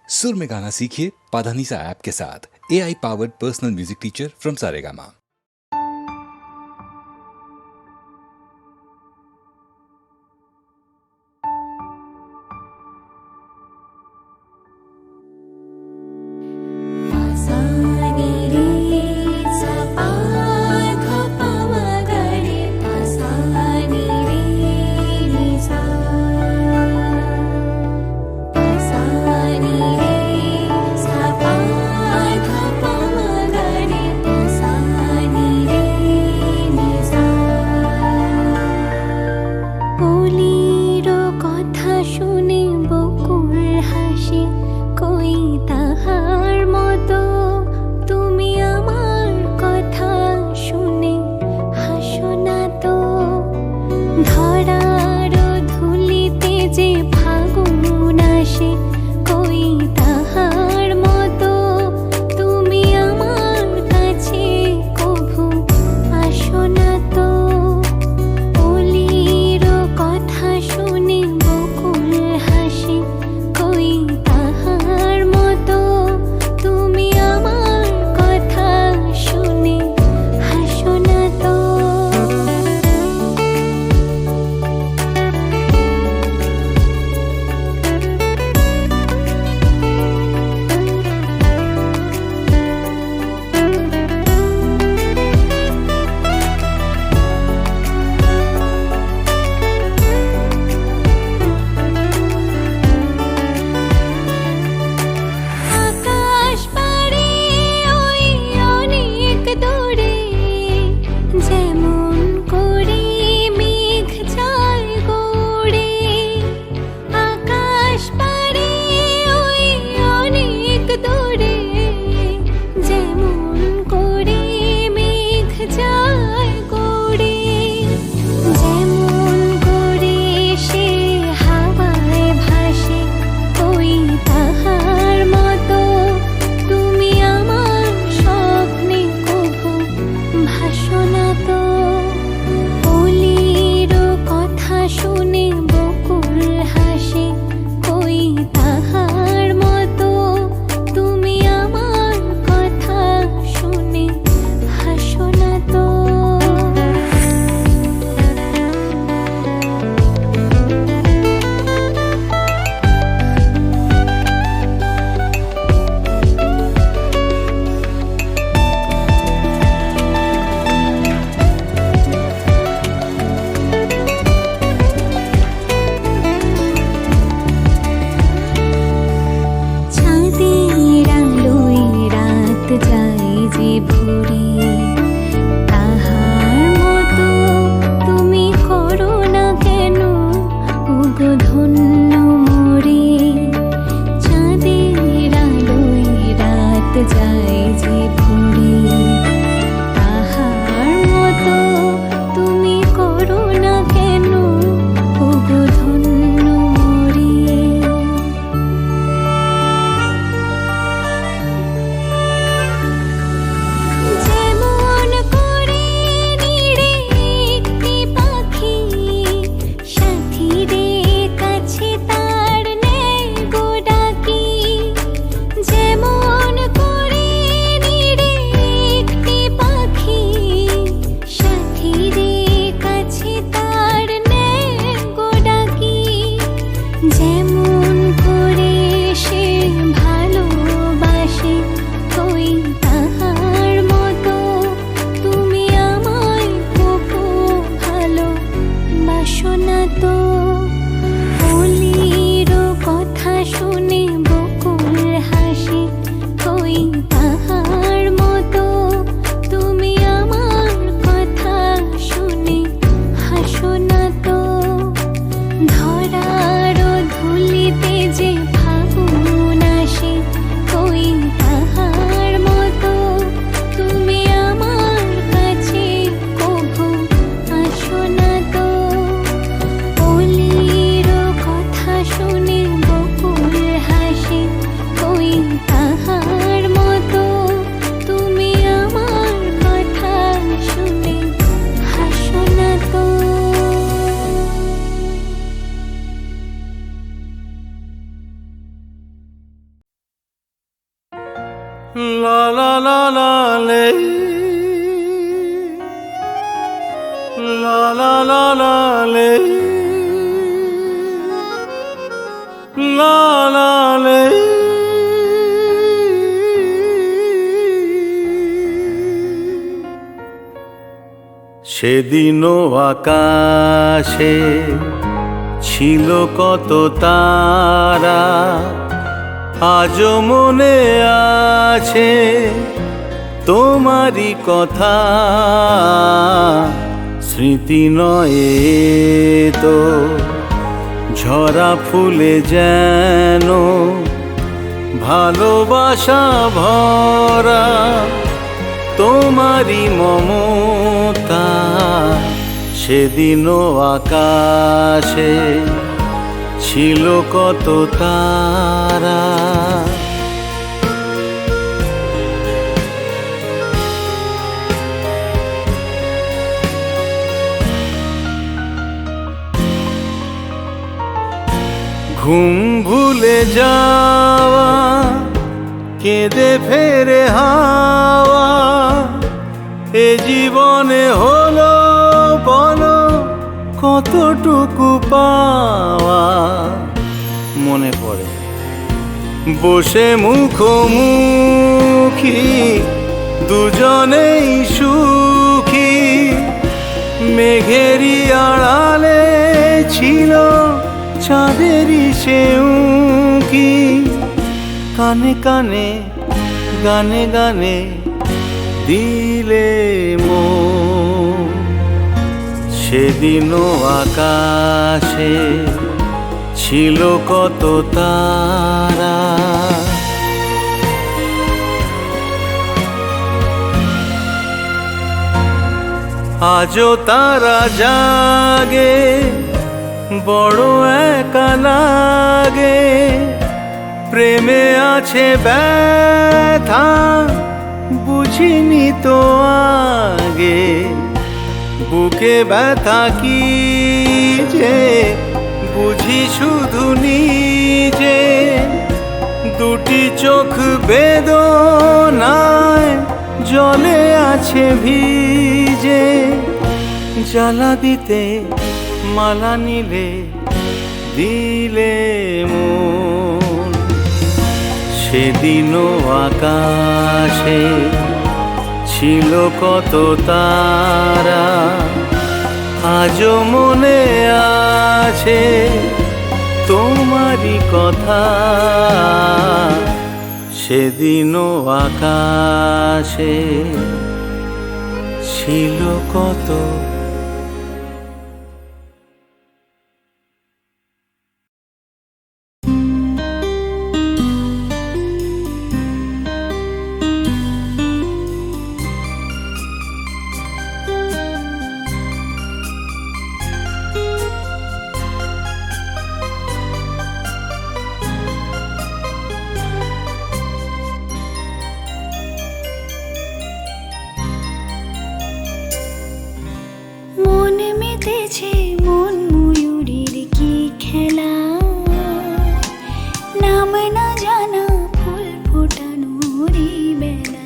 सुर में गाना सीखिए पाधानीसा ऐप के साथ। AI powered personal music teacher from Saregama. La la la la le, la la la la le, la la le. সেদিনও আকাশে ছিল কত তারা, আজও মনে আছে তোমারই কথা। স্মৃতি নয় তো ঝরা ফুলে যেন ভালোবাসা ভরা তোমারই মমতা। সেদিনও আকাশে ছিল কত তারা। ঘুম ভুলে যাওয়া, কেঁদে ফেরে হাওয়া, এ জীবনে হলো বলো কতটুকু পাওয়া। মনে পড়ে বসে মুখোমুখি দুজনেই সুখী, মেঘেরই আড়ালে ছিল চাঁদেরই সেউকি। কানে কানে গানে গানে দিলে মন। সেদিনও আকাশে ছিল কত তারা। আজও তারা জাগে, বড় একা লাগে। প্রেমে আছে ব্যথা, বুঝিনি তো আগে। বুকে ব্যথা কি যে বুঝি শুধু নিজে। দুটি চোখ বেদনায় জলে আছে ভিজে। জ্বালা দিতে মালা নিলে দিলে মন। সেদিনও আকাশে ছিল কত তারা, আজও মনে আছে তোমারই কথা। সেদিনও আকাশে ছিল কত। মন ময়ূরীর কি খেলা, নাম না জানা ফুল ফোটানোরই বেলা।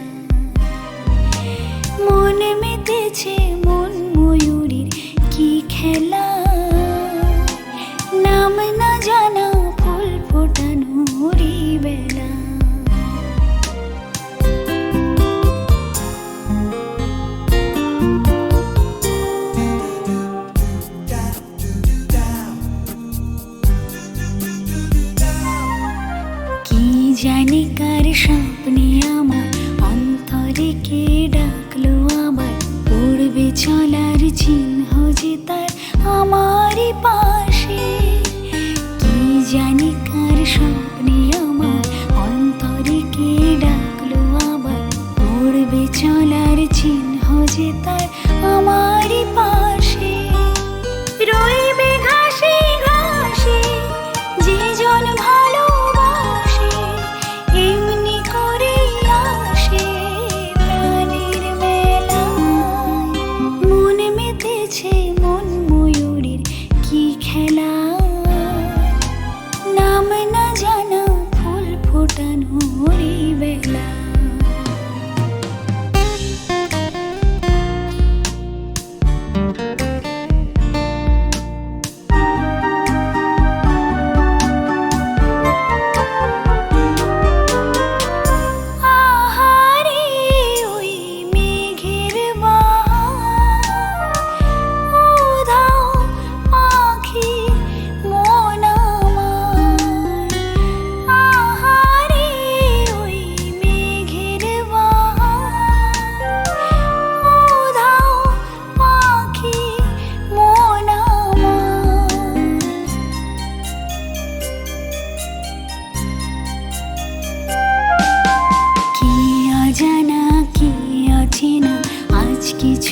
মন মেতেছে মন ময়ূরীর কি খেলা, নাম না জানা ফুল ফোটানোরই বেলা। জানি কার স্বপ্নে আমার অন্তরে কে ডাকলো আবার, পড়বে চলার চিহ্ন যে তার আমারই পাশে। কি জানি কার স্বপ্নে আমার অন্তরে কে ডাকলো আবার, পড়বে চলার চিহ্ন যে তার আমারই পাশে। রইবে ঘাসে ঘাসে যে জন ভালো, মন ময়ূরীর কি খেলা, নাম না জানা ফুল ফোটানোরই বেলা।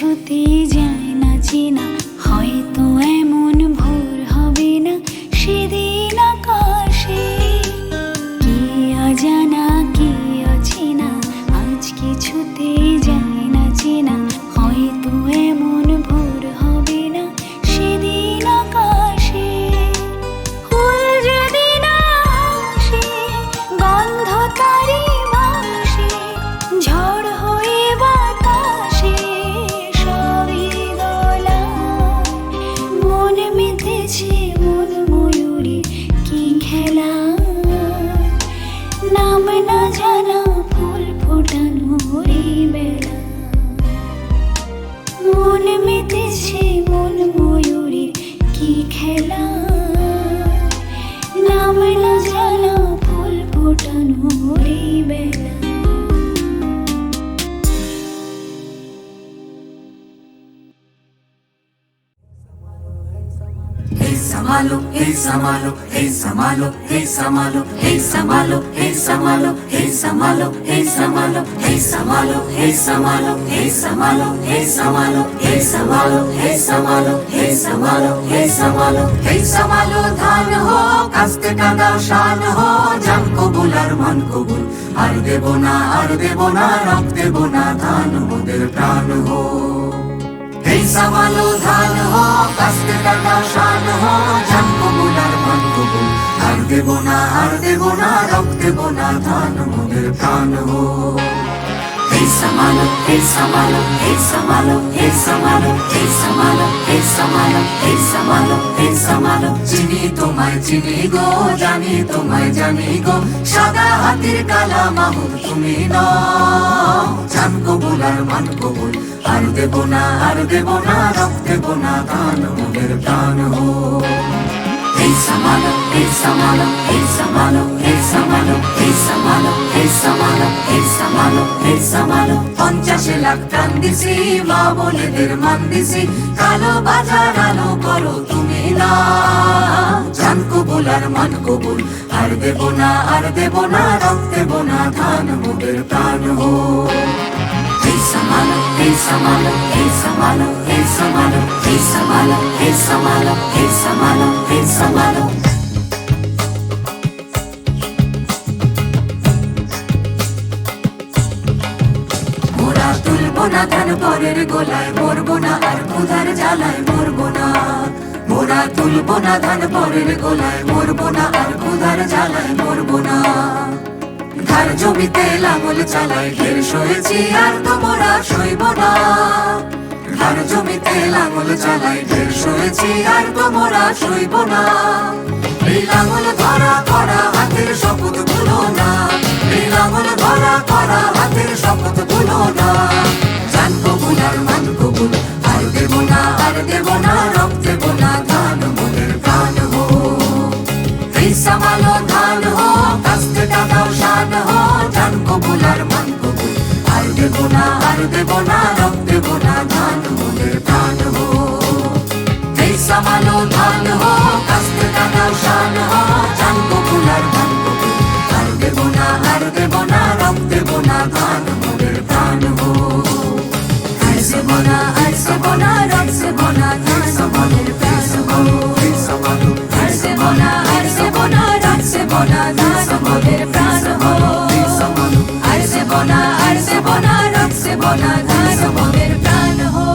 কিছুতে যায় না চেনা, হয়তো এমন ভোর হবে না সেদিন আকাশে। কি অজানা কি অচেনা, আজ কিছুতে যায় না চেনা, হয়তো এমন ভোর হবে না সেদিন আকাশে। ফুল যদি না আসে, গন্ধ তারি ভাসে, ঝড় হয়ে বাতাসে সবই দোলা। মন মেতেছে মন ময়ূরী কি খেলা, নাম না জানা ফুল ফোটানোর এই বেলা। মন মেতেছে মন ময়ূরীর কি খেলা, নাম না জানা ফুল ফোটানোর এই বেলা। Hey Samalo, hey Samalo, hey Samalo, hey Samalo, hey Samalo, hey Samalo, hey Samalo, hey Samalo, hey Samalo, hey Samalo, hey Samalo, hey Samalo, hey Samalo, hey Samalo, hey Samalo, hey Samalo, hey Samalo ধান হো কাস্তে কাদা শান হো জান কবুল আর মান কবুল আর দেব না রক দেব না ধান মোদের প্রাণ হো। Hey Samalo ধান হো কাস্তে কাদা শান হো জান কবুল আর মান কবুল আর দেব না রক দেব না ধান মোদের প্রাণ হো। Hey Samalo, hey Samalo, hey Samalo, hey Samalo, hey Samalo, hey Samalo, hey Samalo, hey Samalo, চিনি তোমায় চিনি গো জানি তোমায় জানি গো, সাদা হাতির কালা মাহুর তুমি নও। জান কবুল আর মান কবুল আর দেব না রক দেব না ধান মোদের প্রাণ হো। Hey Samalo, hey Samalo, hey Samalo, hey Samalo, hey Samalo, hey Samalo, hey Samalo, hey Samalo, 50 lakh টান দিছি মা বলেদের মান দিছি, কালো বাজার আলো করো তুমি না। জান কবুল আর মান কবুল আর দেব না রক দেব না ধান মোদের প্রাণ হো। Hey Samalo, hey Samalo, hey Samalo, hey Samalo, hey Samalo, hey Samalo, hey Samalo, hey Samalo. মোরা তুলবো না ধান পরের গোলায়, মরবো না আর ক্ষুধার জ্বালায় মরবো না। মোরা তুলবো না ধান পরের গোলায়, মরবো না আর ক্ষুধার জ্বালায় মরবো না। ধার জমিতে লাঙল চালাই ঢের সয়েছি আর তোমরা সইব না। ধার জমিতে লাঙল চালাই ঢের সয়েছি আর তোমরা সইব না। এই লাঙল ধরা করা হাতের শপথ ভুলো না, এই লাঙল ধরা করা হাতের শপথ ভুলো না। জান কবুল আর মান কবুল আর দেব না রক দেব না ধান মোদের প্রাণ হো। Hey Samalo ধান হো কাস্তে কাদাও শান হো জান কবুল আর মান কবুল আর দেব না রক দেব না ধান মোদের প্রাণ হো। Hey Samalo ধান হো কাস্তে কাদাও শান হো জান কবুল আর মান কবুল আর দেব না রক দেব না ধান মোদের প্রাণ হো। আর দেব না রক দেব না ধান মোদের প্রাণ হো। Hey Samalo, আর দেব না রক দেব না ধান মোদের প্রাণ হো। Hey Samalo, আর দেব না রক দেব না ধান মোদের প্রাণ হো।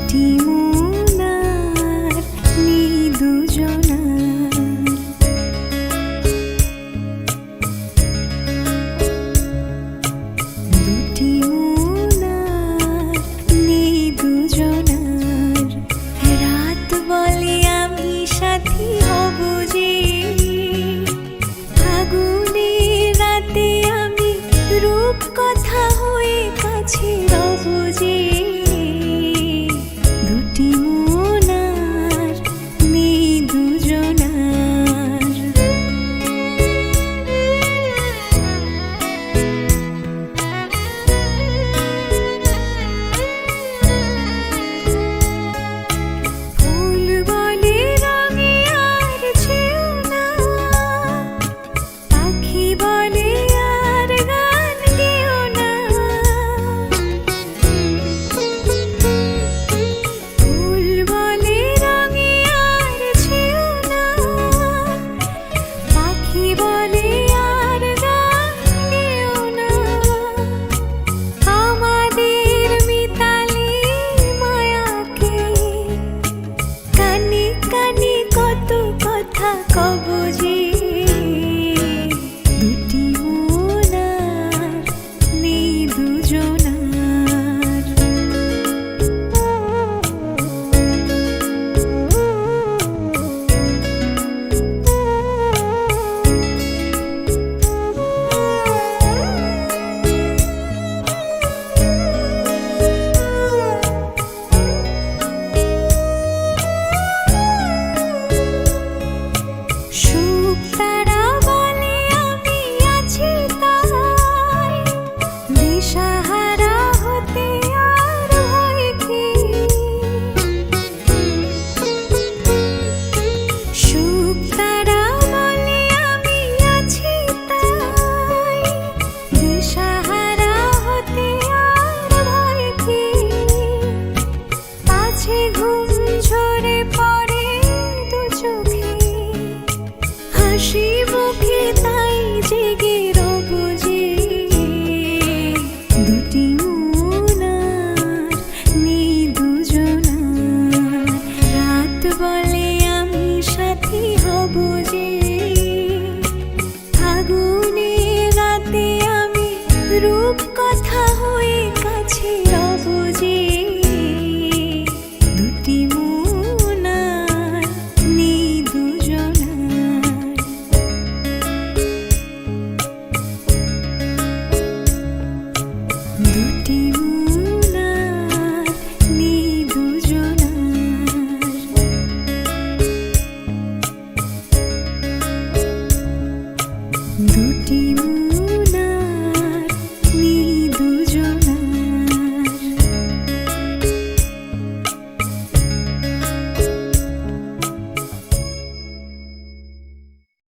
টিম